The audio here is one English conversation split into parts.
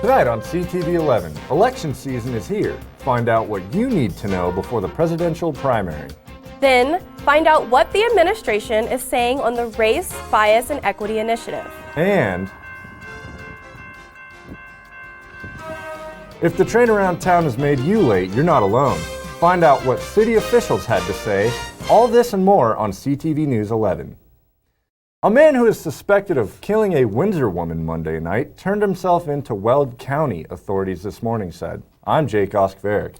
Tonight on CTV 11, election season is here. Find out what you need to know before the presidential primary. Then, find out what the administration is saying on the Race, Bias, and Equity Initiative. And if the train around town has made you late, you're not alone. Find out what city officials had to say. All this and more on CTV News 11. A man who is suspected of killing a Windsor woman Monday night turned himself into Weld County, authorities this morning said. I'm Jake Oskverick.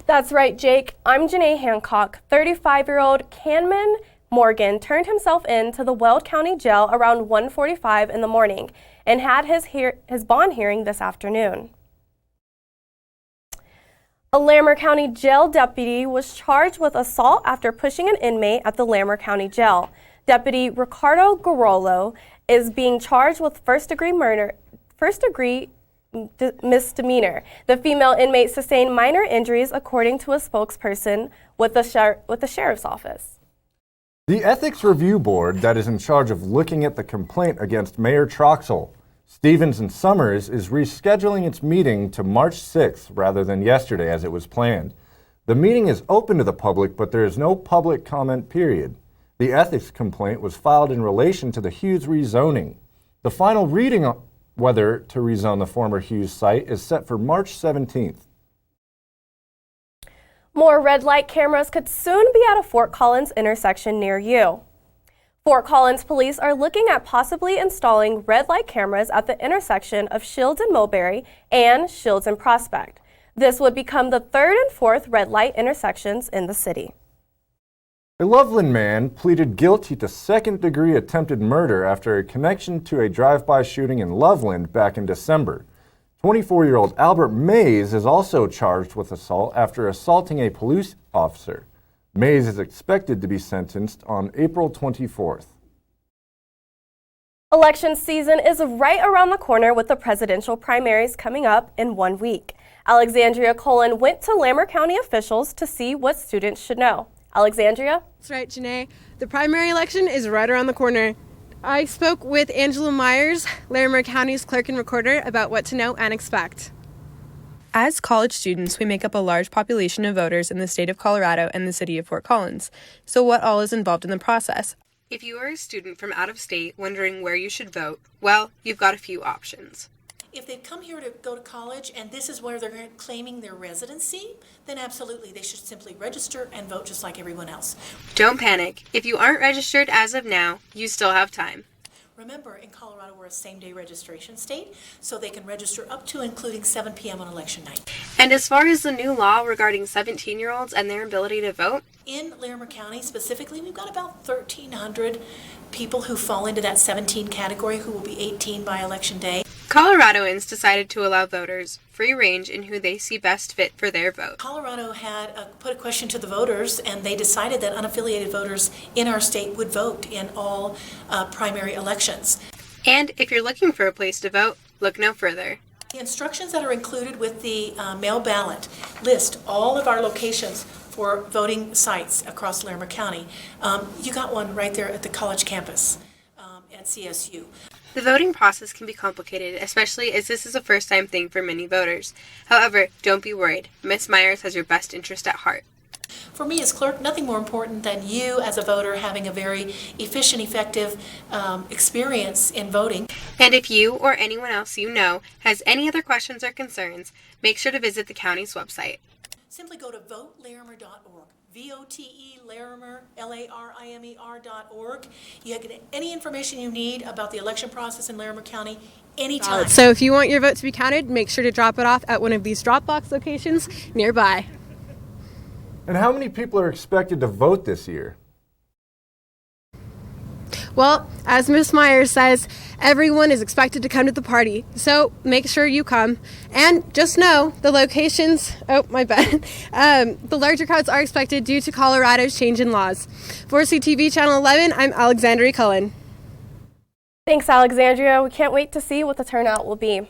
That's right, Jake. I'm Janae Hancock. 35-year-old Canman Morgan turned himself into the Weld County Jail around 1:45 in the morning and had his bond hearing this afternoon. A Larimer County Jail deputy was charged with assault after pushing an inmate at the Larimer County Jail. Deputy Ricardo Garolo is being charged with first-degree misdemeanor. The female inmate sustained minor injuries, according to a spokesperson with the sheriff's office. The Ethics Review Board that is in charge of looking at the complaint against Mayor Troxel, Stevens and Summers, is rescheduling its meeting to March 6th rather than yesterday as it was planned. The meeting is open to the public, but there is no public comment period. The ethics complaint was filed in relation to the Hughes rezoning. The final reading on whether to rezone the former Hughes site is set for March 17th. More red light cameras could soon be at a Fort Collins intersection near you. Fort Collins police are looking at possibly installing red light cameras at the intersection of Shields and Mulberry and Shields and Prospect. This would become the third and fourth red light intersections in the city. A Loveland man pleaded guilty to second-degree attempted murder after a connection to a drive-by shooting in Loveland back in December. 24-year-old Albert Mays is also charged with assault after assaulting a police officer. Mays is expected to be sentenced on April 24th. Election season is right around the corner with the presidential primaries coming up in 1 week. Alexandria Cullen went to Larimer County officials to see what students should know. Alexandria? That's right, Janae. The primary election is right around the corner. I spoke with Angela Myers, Larimer County's clerk and recorder, about what to know and expect. As college students, we make up a large population of voters in the state of Colorado and the city of Fort Collins. So what all is involved in the process? If you are a student from out of state wondering where you should vote, well, you've got a few options. If they've come here to go to college and this is where they're claiming their residency, then absolutely they should simply register and vote just like everyone else. Don't panic. If you aren't registered as of now, you still have time. Remember, in Colorado, we're a same-day registration state, so they can register up to including 7 p.m. on election night. And as far as the new law regarding 17-year-olds and their ability to vote? In Larimer County specifically, we've got about 1,300 people who fall into that 17 category who will be 18 by election day. Coloradoans decided to allow voters free range in who they see best fit for their vote. Colorado had put a question to the voters, and they decided that unaffiliated voters in our state would vote in all primary elections. And if you're looking for a place to vote, look no further. The instructions that are included with the mail ballot list all of our locations for voting sites across Larimer County. You got one right there at the college campus at CSU. The voting process can be complicated, especially as this is a first-time thing for many voters. However, don't be worried. Ms. Myers has your best interest at heart. For me as clerk, nothing more important than you as a voter having a very efficient, effective experience in voting. And if you or anyone else you know has any other questions or concerns, make sure to visit the county's website. Simply go to votelarimer.org. VOTE Larimer, LARIMER.org. You can get any information you need about the election process in Larimer County anytime. So if you want your vote to be counted, make sure to drop it off at one of these drop box locations nearby. And how many people are expected to vote this year? Well, as Ms. Myers says, everyone is expected to come to the party, so make sure you come. And just know the locations, the larger crowds are expected due to Colorado's change in laws. For CTV Channel 11, I'm Alexandria Cullen. Thanks, Alexandria. We can't wait to see what the turnout will be.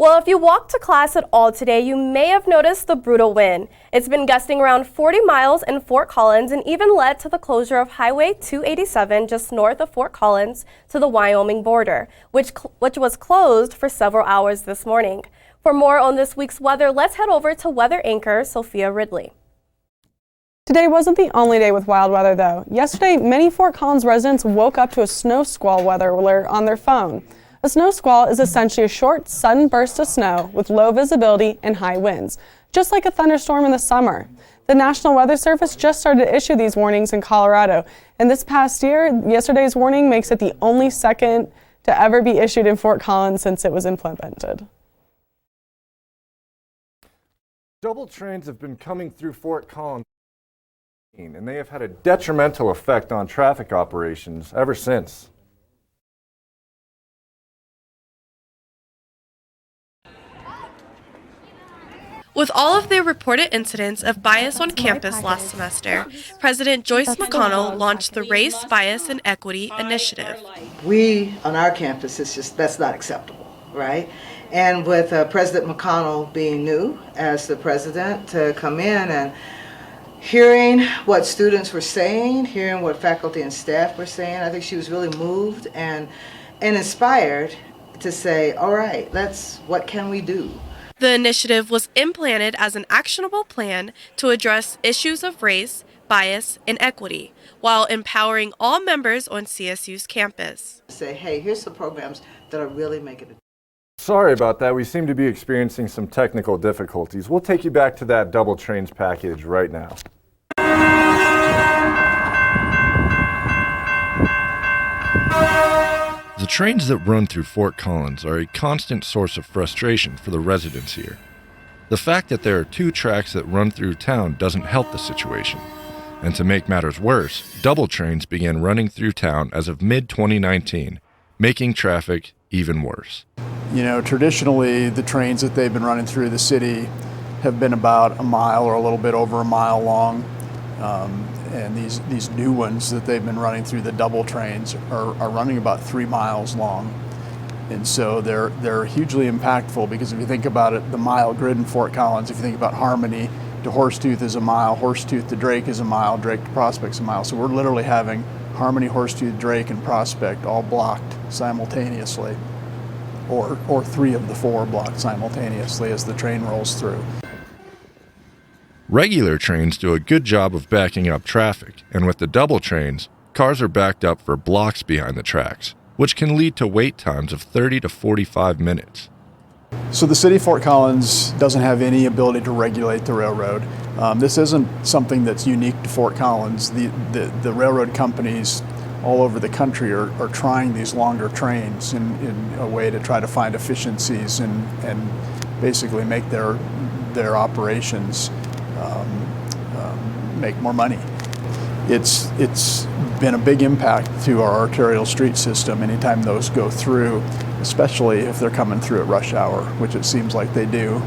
Well, if you walked to class at all today, you may have noticed the brutal wind. It's been gusting around 40 miles in Fort Collins and even led to the closure of Highway 287 just north of Fort Collins to the Wyoming border, which was closed for several hours this morning. For more on this week's weather, let's head over to weather anchor Sophia Ridley. Today wasn't the only day with wild weather, though. Yesterday, many Fort Collins residents woke up to a snow squall weather alert on their phone. A snow squall is essentially a short, sudden burst of snow with low visibility and high winds, just like a thunderstorm in the summer. The National Weather Service just started to issue these warnings in Colorado, and this past year, yesterday's warning makes it the only second to ever be issued in Fort Collins since it was implemented. Double trains have been coming through Fort Collins, and they have had a detrimental effect on traffic operations ever since. With all of the reported incidents of bias on campus last semester, President Joyce McConnell launched the Race, Bias, and Equity Initiative. We, on our campus, that's not acceptable, right? And with President McConnell being new as the president to come in and hearing what students were saying, hearing what faculty and staff were saying, I think she was really moved and inspired to say, all right, what can we do? The initiative was implemented as an actionable plan to address issues of race, bias, and equity, while empowering all members on CSU's campus. Say, hey, here's some programs that are really making a difference. Sorry about that. We seem to be experiencing some technical difficulties. We'll take you back to that double trains package right now. The trains that run through Fort Collins are a constant source of frustration for the residents here. The fact that there are 2 tracks that run through town doesn't help the situation. And to make matters worse, double trains began running through town as of mid-2019, making traffic even worse. You know, traditionally, the trains that they've been running through the city have been about a mile or a little bit over a mile long. And these new ones that they've been running through, the double trains, are running about 3 miles long. And so they're hugely impactful, because if you think about it, the mile grid in Fort Collins, if you think about Harmony to Horsetooth is a mile, Horsetooth to Drake is a mile, Drake to Prospect's a mile. So we're literally having Harmony, Horsetooth, Drake, and Prospect all blocked simultaneously, or 3 of the 4 blocked simultaneously as the train rolls through. Regular trains do a good job of backing up traffic, and with the double trains, cars are backed up for blocks behind the tracks, which can lead to wait times of 30 to 45 minutes. So the city of Fort Collins doesn't have any ability to regulate the railroad. This isn't something that's unique to Fort Collins. The railroad companies all over the country are trying these longer trains in a way to try to find efficiencies and basically make their operations make more money. It's been a big impact to our arterial street system anytime those go through, especially if they're coming through at rush hour, which it seems like they do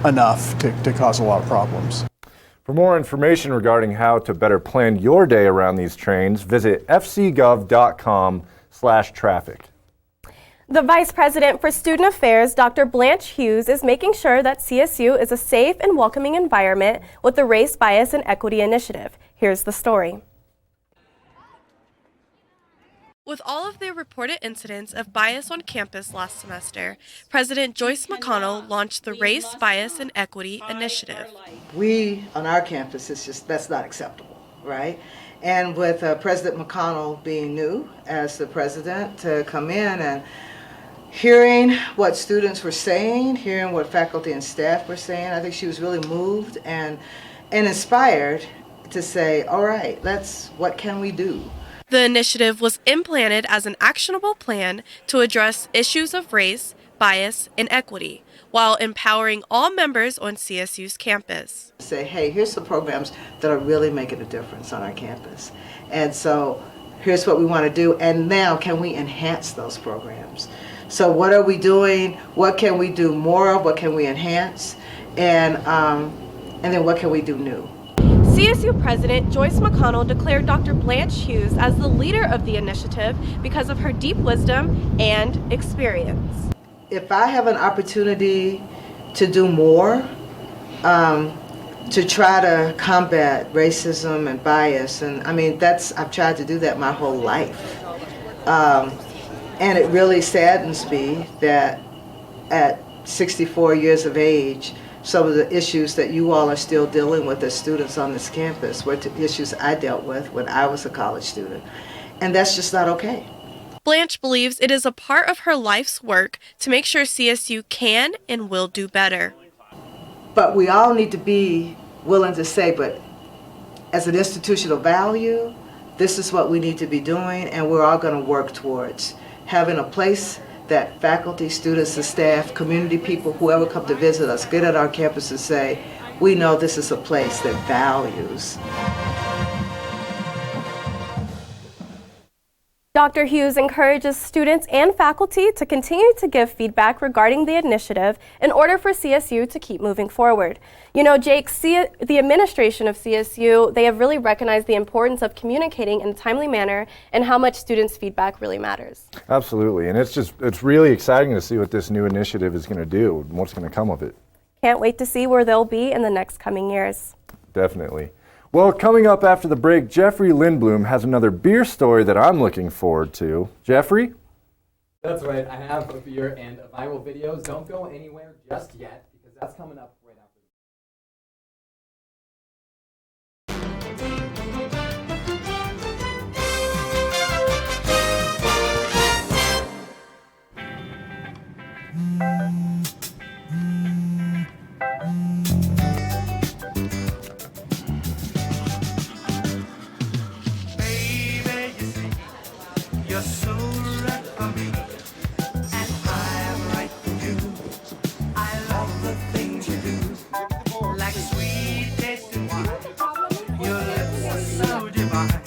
enough to cause a lot of problems. For more information regarding how to better plan your day around these trains, visit fcgov.com/traffic. The Vice President for Student Affairs, Dr. Blanche Hughes, is making sure that CSU is a safe and welcoming environment with the Race, Bias, and Equity Initiative. Here's the story. With all of the reported incidents of bias on campus last semester, President Joyce McConnell launched the Race, Bias, and Equity Initiative. We, on our campus, that's not acceptable, right? And with President McConnell being new as the president to come in and hearing what students were saying, hearing what faculty and staff were saying, I think she was really moved and inspired to say, all right, what can we do? The initiative was implemented as an actionable plan to address issues of race, bias, and equity, while empowering all members on CSU's campus. Say, hey, here's some programs that are really making a difference on our campus. And so here's what we want to do, and now can we enhance those programs? So what are we doing? What can we do more of? What can we enhance? And then what can we do new? CSU President Joyce McConnell declared Dr. Blanche Hughes as the leader of the initiative because of her deep wisdom and experience. If I have an opportunity to do more, to try to combat racism and bias, and I mean, I've tried to do that my whole life. And it really saddens me that at 64 years of age, some of the issues that you all are still dealing with as students on this campus were issues I dealt with when I was a college student. And that's just not okay. Blanche believes it is a part of her life's work to make sure CSU can and will do better. But we all need to be willing to say, but as an institutional value, this is what we need to be doing, and we're all going to work towards having a place that faculty, students, and staff, community people, whoever come to visit us, get at our campus and say, we know this is a place that values. Dr. Hughes encourages students and faculty to continue to give feedback regarding the initiative in order for CSU to keep moving forward. You know, Jake, the administration of CSU, they have really recognized the importance of communicating in a timely manner and how much students' feedback really matters. Absolutely, and it's really exciting to see what this new initiative is going to do and what's going to come of it. Can't wait to see where they'll be in the next coming years. Definitely. Well, coming up after the break, Jeffrey Lindblom has another beer story that I'm looking forward to. Jeffrey? That's right, I have a beer and a viral videos. Don't go anywhere just yet, because that's coming up right after. You're so right for me, and I'm right for you. I love the things you do, like sweet tasting wine. Your lips are so divine.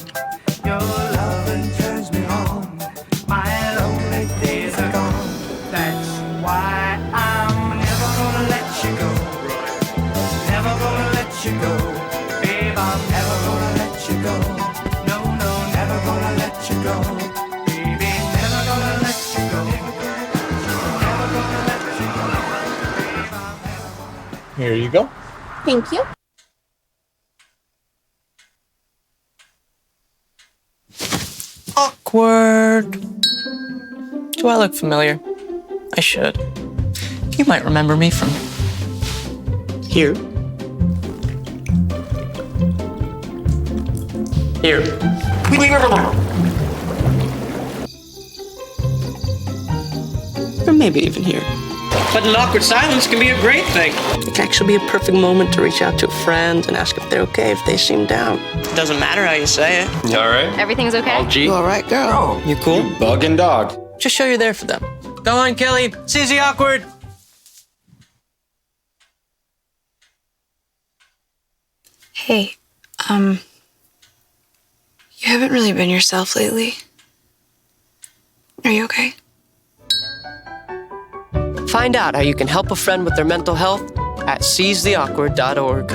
Your loving turns me on. My lonely days are gone. That's why I'm never gonna let you go. Never gonna let you go. Babe, I'm never gonna let you go. No, no, never gonna let you go. Here you go. Thank you. Awkward. Do I look familiar? I should. You might remember me from here. Here. Or maybe even here. But an awkward silence can be a great thing. It can actually be a perfect moment to reach out to a friend and ask if they're okay if they seem down. Doesn't matter how you say it. You all right? Everything's okay? All G? You all right, girl? Oh, You cool? you bugging dog. Just show you're there for them. Go on, Kelly. Seize the awkward. Hey, you haven't really been yourself lately. Are you okay? Find out how you can help a friend with their mental health at seizetheawkward.org.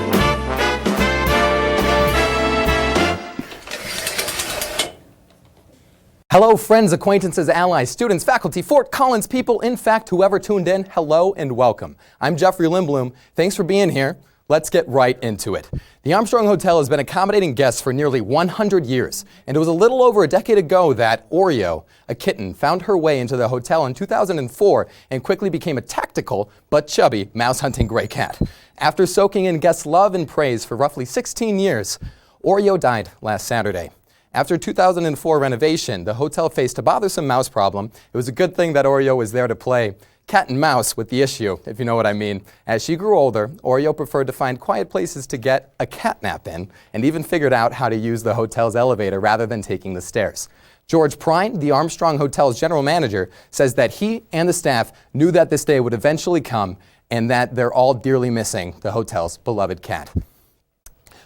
Hello, friends, acquaintances, allies, students, faculty, Fort Collins people, in fact, whoever tuned in, hello and welcome. I'm Jeffrey Lindblom. Thanks for being here. Let's get right into it. The Armstrong Hotel has been accommodating guests for nearly 100 years, and it was a little over a decade ago that Oreo, a kitten, found her way into the hotel in 2004 and quickly became a tactical but chubby mouse-hunting gray cat. After soaking in guests' love and praise for roughly 16 years, Oreo died last Saturday. After 2004 renovation, the hotel faced a bothersome mouse problem. It was a good thing that Oreo was there to play cat and mouse with the issue, if you know what I mean. As she grew older, Oreo preferred to find quiet places to get a cat nap in, and even figured out how to use the hotel's elevator rather than taking the stairs. George Prine, the Armstrong Hotel's general manager, says that he and the staff knew that this day would eventually come and that they're all dearly missing the hotel's beloved cat.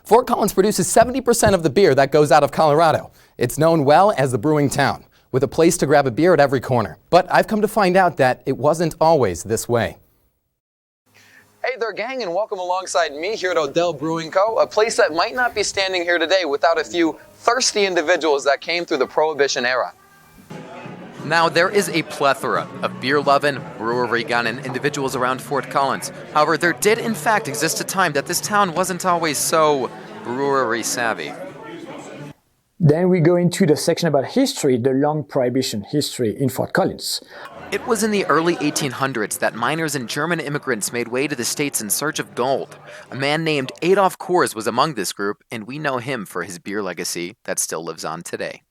Fort Collins produces 70% of the beer that goes out of Colorado. It's known well as the brewing town, with a place to grab a beer at every corner. But I've come to find out that it wasn't always this way. Hey there, gang, and welcome alongside me here at Odell Brewing Co., a place that might not be standing here today without a few thirsty individuals that came through the Prohibition era. Now, there is a plethora of beer-loving, brewery-gunning individuals around Fort Collins. However, there did in fact exist a time that this town wasn't always so brewery-savvy. Then we go into the section about history, the long Prohibition history in Fort Collins. It was in the early 1800s that miners and German immigrants made way to the States in search of gold. A man named Adolf Coors was among this group, and we know him for his beer legacy that still lives on today.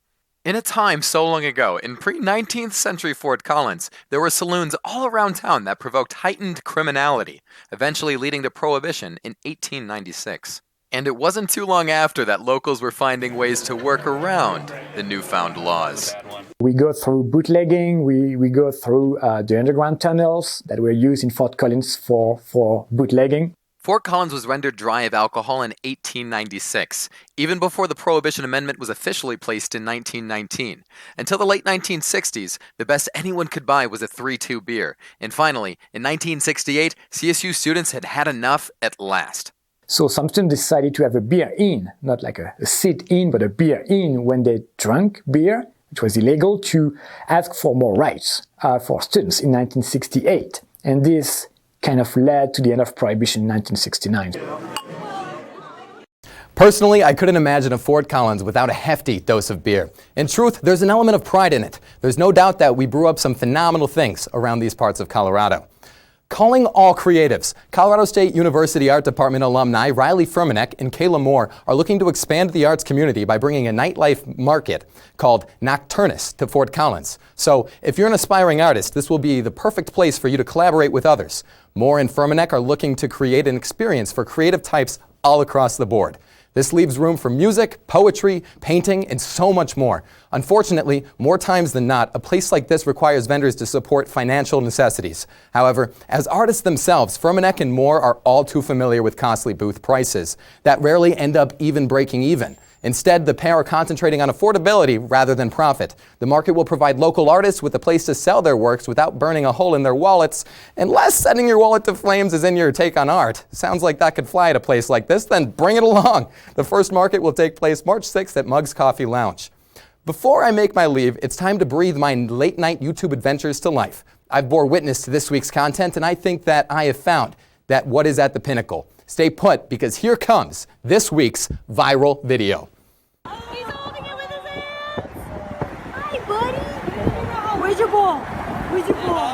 In a time so long ago, in pre-19th century Fort Collins, there were saloons all around town that provoked heightened criminality, eventually leading to Prohibition in 1896. And it wasn't too long after that locals were finding ways to work around the newfound laws. We go through bootlegging, we go through the underground tunnels that were used in Fort Collins for bootlegging. Fort Collins was rendered dry of alcohol in 1896, even before the Prohibition Amendment was officially placed in 1919. Until the late 1960s, the best anyone could buy was a 3-2 beer. And finally, in 1968, CSU students had had enough at last. So some students decided to have a beer in, not like a sit-in, but a beer in when they drank beer, which was illegal, to ask for more rights for students in 1968. And this kind of led to the end of Prohibition in 1969. Personally, I couldn't imagine a Fort Collins without a hefty dose of beer. In truth, there's an element of pride in it. There's no doubt that we brew up some phenomenal things around these parts of Colorado. Calling all creatives, Colorado State University Art Department alumni Riley Firmanek and Kayla Moore are looking to expand the arts community by bringing a nightlife market called Nocturnus to Fort Collins. So if you're an aspiring artist, this will be the perfect place for you to collaborate with others. Moore and Firmanek are looking to create an experience for creative types all across the board. This leaves room for music, poetry, painting, and so much more. Unfortunately, more times than not, a place like this requires vendors to support financial necessities. However, as artists themselves, Firmanek and Moore are all too familiar with costly booth prices that rarely end up even breaking even. Instead, the pair are concentrating on affordability rather than profit. The market will provide local artists with a place to sell their works without burning a hole in their wallets. Unless setting your wallet to flames is in your take on art. Sounds like that could fly at a place like this, then bring it along. The first market will take place March 6th at Mugg's Coffee Lounge. Before I make my leave, it's time to breathe my late night YouTube adventures to life. I've bore witness to this week's content, and I think that I have found that what is at the pinnacle. Stay put, because here comes this week's viral video. He's holding it with his hands. Hi, buddy. Where's your ball? Where's your ball?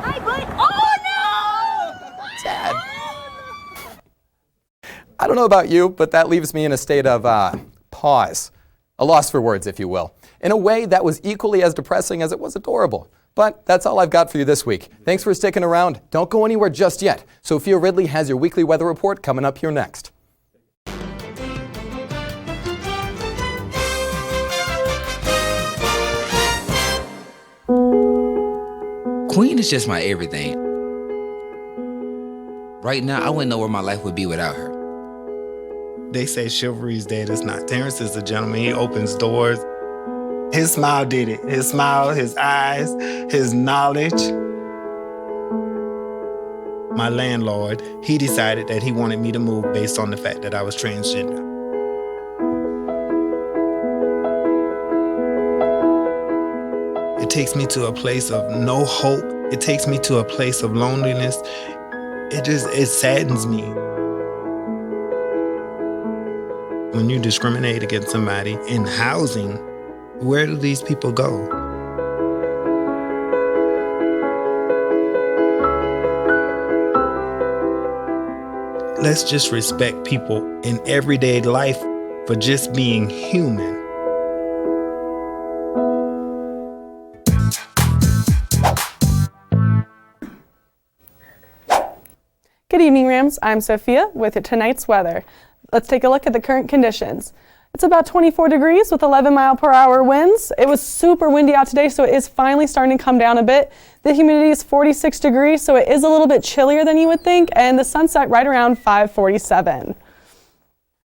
Hi, buddy. Oh, no! Dad. I don't know about you, but that leaves me in a state of pause. A loss for words, if you will. In a way that was equally as depressing as it was adorable. But that's all I've got for you this week. Thanks for sticking around. Don't go anywhere just yet. Sophia Ridley has your weekly weather report coming up here next. Queen is just my everything. Right now, I wouldn't know where my life would be without her. They say chivalry's dead. It's not. Terrence is a gentleman. He opens doors. His smile did it. His smile, his eyes, his knowledge. My landlord, he decided that he wanted me to move based on the fact that I was transgender. It takes me to a place of no hope. It takes me to a place of loneliness. It saddens me. When you discriminate against somebody in housing, where do these people go? Let's just respect people in everyday life for just being human. Good evening, Rams. I'm Sophia with tonight's weather. Let's take a look at the current conditions. It's about 24 degrees with 11-mile-per-hour winds. It was super windy out today, so it is finally starting to come down a bit. The humidity is 46 degrees, so it is a little bit chillier than you would think, and the sun set right around 5:47.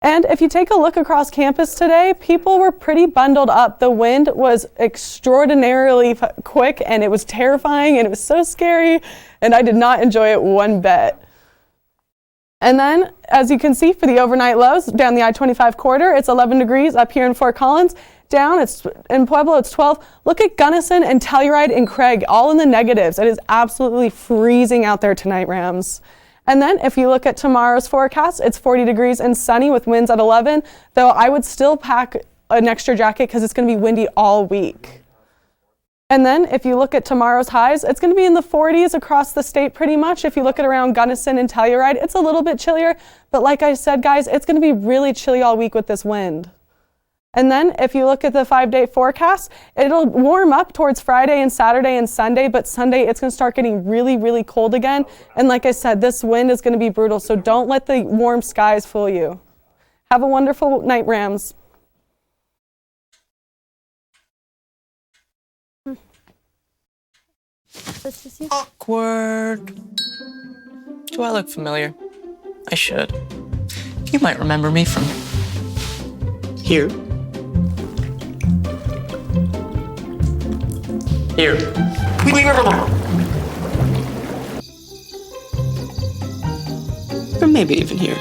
And if you take a look across campus today, people were pretty bundled up. The wind was extraordinarily quick, and it was terrifying, and it was so scary, and I did not enjoy it one bit. And then, as you can see, for the overnight lows down the I-25 corridor, it's 11 degrees up here in Fort Collins. Down, in Pueblo, it's 12. Look at Gunnison and Telluride and Craig, all in the negatives. It is absolutely freezing out there tonight, Rams. And then, if you look at tomorrow's forecast, it's 40 degrees and sunny with winds at 11, though I would still pack an extra jacket because it's going to be windy all week. And then if you look at tomorrow's highs, it's going to be in the 40s across the state pretty much. If you look at around Gunnison and Telluride, it's a little bit chillier. But like I said, guys, it's going to be really chilly all week with this wind. And then if you look at the 5-day forecast, it'll warm up towards Friday and Saturday and Sunday, but Sunday it's going to start getting really, really cold again. And like I said, this wind is going to be brutal, so don't let the warm skies fool you. Have a wonderful night, Rams. Awkward. Do I look familiar? I should. You might remember me from here. Here. Or maybe even here.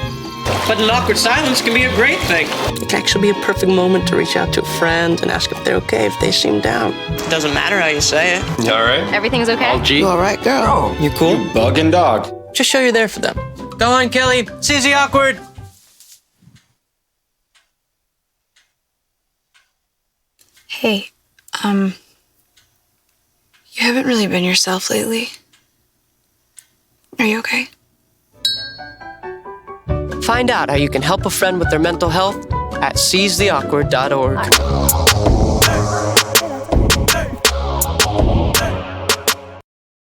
But an awkward silence can be a great thing. It can actually be a perfect moment to reach out to a friend and ask if they're okay if they seem down. It doesn't matter how you say it. You all right? Everything's okay? All G? You all right, girl? You cool? You bugging dog. Just show you're there for them. Go on, Kelly. Susie Awkward. Hey, you haven't really been yourself lately. Are you okay? Find out how you can help a friend with their mental health at seizetheawkward.org.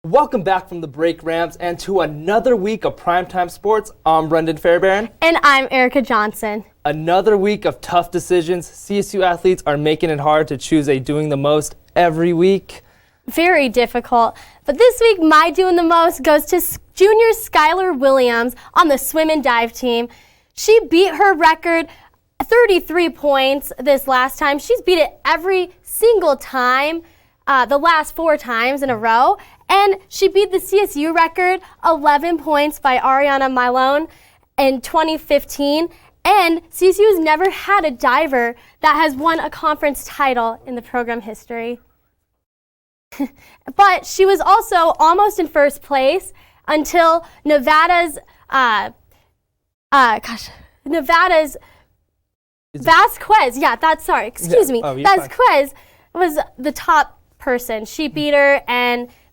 Welcome back from the break, Rams, and to another week of Primetime Sports. I'm Brendan Fairbairn. And I'm Erica Johnson. Another week of tough decisions. CSU athletes are making it hard to choose a doing the most every week. Very difficult. But this week, my doing the most goes to junior Skylar Williams on the swim and dive team. She beat her record 33 points this last time. She's beat it every single time, the last 4 times in a row. And she beat the CSU record 11 points by Ariana Milone in 2015. And CSU has never had a diver that has won a conference title in the program history. But she was also almost in first place until Nevada's Vasquez. Yeah, excuse me. Vasquez was the top person. She beat her,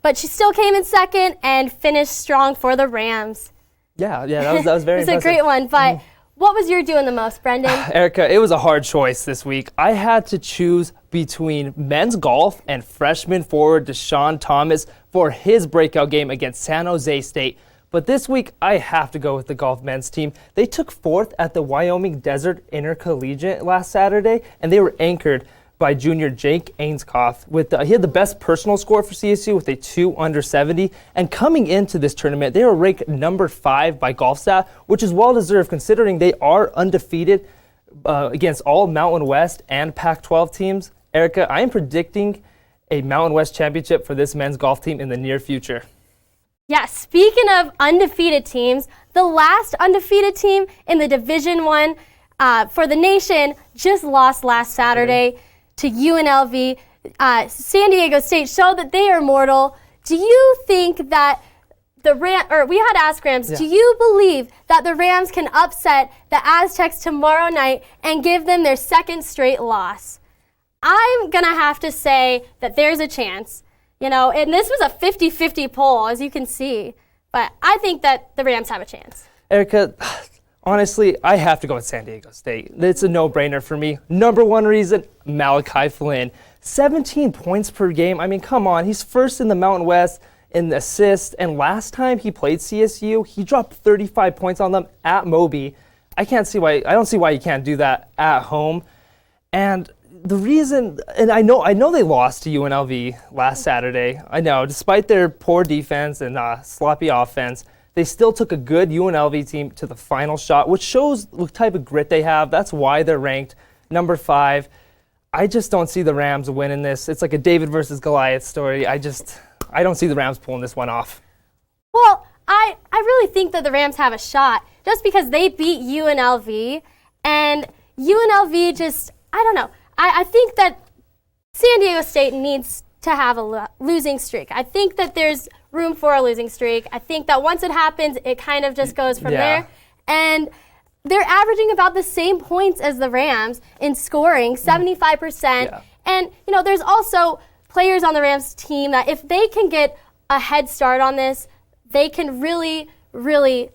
but she still came in second and finished strong for the Rams. Yeah, that was very It was impressive. a great one, but what was your doing the most, Brendan? Erica, it was a hard choice this week. I had to choose between men's golf and freshman forward Deshaun Thomas for his breakout game against San Jose State. But this week, I have to go with the golf men's team. They took 4th at the Wyoming Desert Intercollegiate last Saturday, and they were anchored by junior Jake Ainscough. He had the best personal score for CSU with a 2 under 70. And coming into this tournament, they were ranked number 5 by GolfStat, which is well-deserved considering they are undefeated against all Mountain West and Pac-12 teams. Erica, I am predicting a Mountain West championship for this men's golf team in the near future. Yeah, speaking of undefeated teams, the last undefeated team in the Division I for the nation just lost last Saturday to UNLV. San Diego State showed that they are mortal. Do you think that we had asked Rams, do you believe that the Rams can upset the Aztecs tomorrow night and give them their 2nd straight loss? I'm going to have to say that there's a chance. And this was a 50-50 poll, as you can see. But I think that the Rams have a chance. Erica, honestly, I have to go with San Diego State. It's a no-brainer for me. Number 1 reason, Malachi Flynn. 17 points per game. I mean, come on. He's first in the Mountain West in assists. And last time he played CSU, he dropped 35 points on them at Moby. I don't see why he can't do that at home. And the reason, and I know they lost to UNLV last Saturday. I know, despite their poor defense and sloppy offense, they still took a good UNLV team to the final shot, which shows what type of grit they have. That's why they're ranked number 5. I just don't see the Rams winning this. It's like a David versus Goliath story. I don't see the Rams pulling this one off. Well, I really think that the Rams have a shot just because they beat UNLV, and UNLV just, I don't know. I think that San Diego State needs to have a losing streak. I think that there's room for a losing streak. I think that once it happens, it kind of just goes from there. And they're averaging about the same points as the Rams in scoring, 75%. And, there's also players on the Rams team that if they can get a head start on this, they can really, really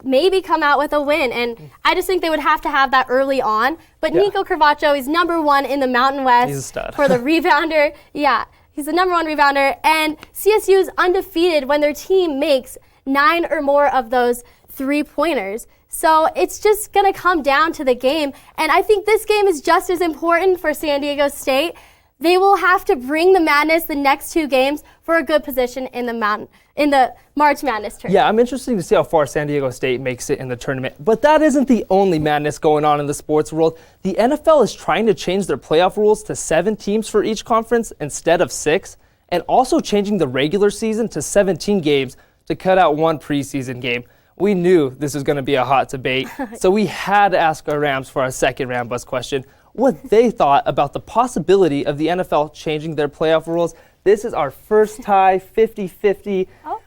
maybe come out with a win. And I just think they would have to have that early on. But Nico Carvaccio is #1 in the Mountain West. He's a stud. For the rebounder. Yeah, he's the #1 rebounder. And CSU is undefeated when their team makes 9 or more of those 3-pointers. So it's just going to come down to the game. And I think this game is just as important for San Diego State. They will have to bring the madness the next 2 games for a good position in the March Madness tournament. Yeah, I'm interested to see how far San Diego State makes it in the tournament. But that isn't the only madness going on in the sports world. The NFL is trying to change their playoff rules to 7 teams for each conference instead of 6, and also changing the regular season to 17 games to cut out 1 preseason game. We knew this was going to be a hot debate, so we had to ask our Rams for our second Ram Bus question what they thought about the possibility of the NFL changing their playoff rules. This is our first tie, 50-50. Oh.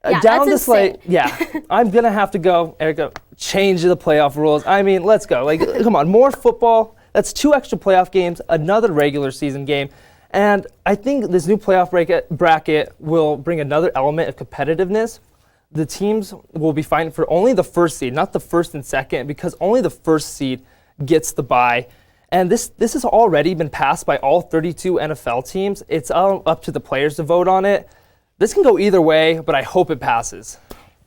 Yeah, Down that's the slate, insane. yeah, I'm going to have to go, Erica, change the playoff rules. I mean, let's go. Like, come on, more football. That's 2 extra playoff games, another regular season game. And I think this new playoff bracket will bring another element of competitiveness. The teams will be fighting for only the first seed, not the first and second, because only the first seed gets the bye. And this has already been passed by all 32 NFL teams. It's up to the players to vote on it. This can go either way, but I hope it passes.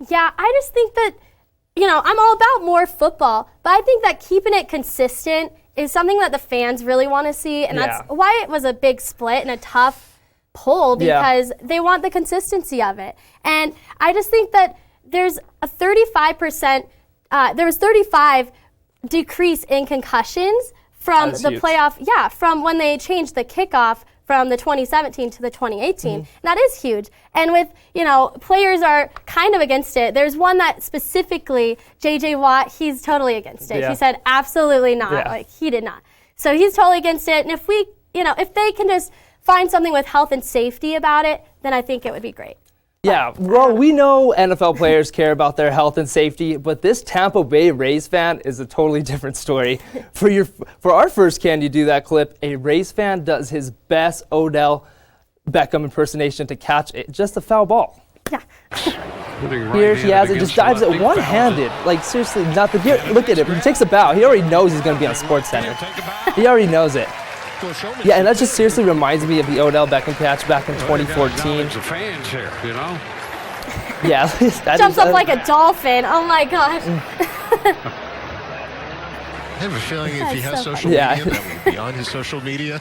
Yeah, I just think that, I'm all about more football, but I think that keeping it consistent is something that the fans really want to see, and that's why it was a big split and a tough poll, because they want the consistency of it. And I just think that there's a 35%, there was 35 decrease in concussions from the playoff, from when they changed the kickoff from the 2017 to the 2018. That is huge. And with, players are kind of against it. There's one that specifically, J.J. Watt, he's totally against it. He said absolutely not. Like, he did not. So he's totally against it. And if we, if they can just find something with health and safety about it, then I think it would be great. Yeah, well, we know NFL players care about their health and safety, but this Tampa Bay Rays fan is a totally different story. For our first Can You Do That clip, a Rays fan does his best Odell Beckham impersonation to catch just a foul ball. Yeah. Here he has it, just dives it one-handed. Like, seriously, nothing. Here, look at it. He takes a bow. He already knows he's going to be on SportsCenter. He already knows it. Yeah, and that just seriously reminds me of the Odell Beckham catch back in 2014. Fans here, Yeah, that jumps up like a dolphin. Oh my gosh. I have a feeling if he has social Yeah. media, that would be on his social media.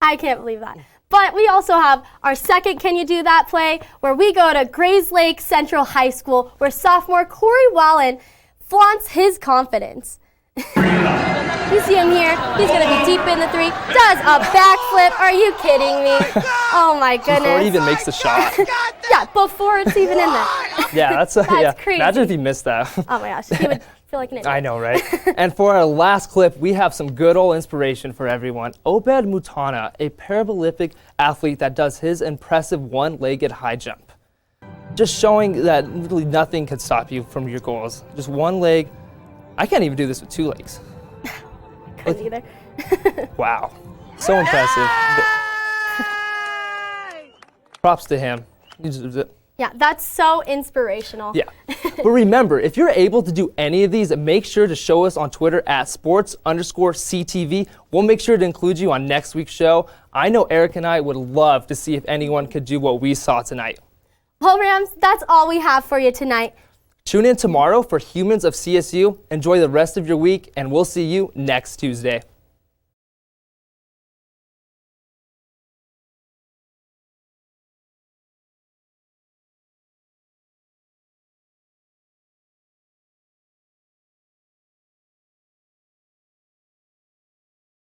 I can't believe that. But we also have our second Can You Do That play, where we go to Grays Lake Central High School, where sophomore Corey Wallen flaunts his confidence. You see him here. He's going to be deep in the 3. Does a backflip. Are you kidding me? Oh my goodness. Before he even makes the shot. Yeah, before it's even in there. Yeah, that's crazy. Imagine if he missed that. Oh my gosh. He would feel like an idiot. I know, right? And for our last clip, we have some good old inspiration for everyone. Obed Mutana, a Paralympic athlete that does his impressive one-legged high jump. Just showing that literally nothing can stop you from your goals. Just one leg. I can't even do this with 2 legs. Couldn't either. Wow. So impressive. Props to him. He deserves it. Yeah, that's so inspirational. Yeah. But remember, if you're able to do any of these, make sure to show us on Twitter at sports_CTV. We'll make sure to include you on next week's show. I know Eric and I would love to see if anyone could do what we saw tonight. Well, Rams, that's all we have for you tonight. Tune in tomorrow for Humans of CSU. Enjoy the rest of your week, and we'll see you next Tuesday.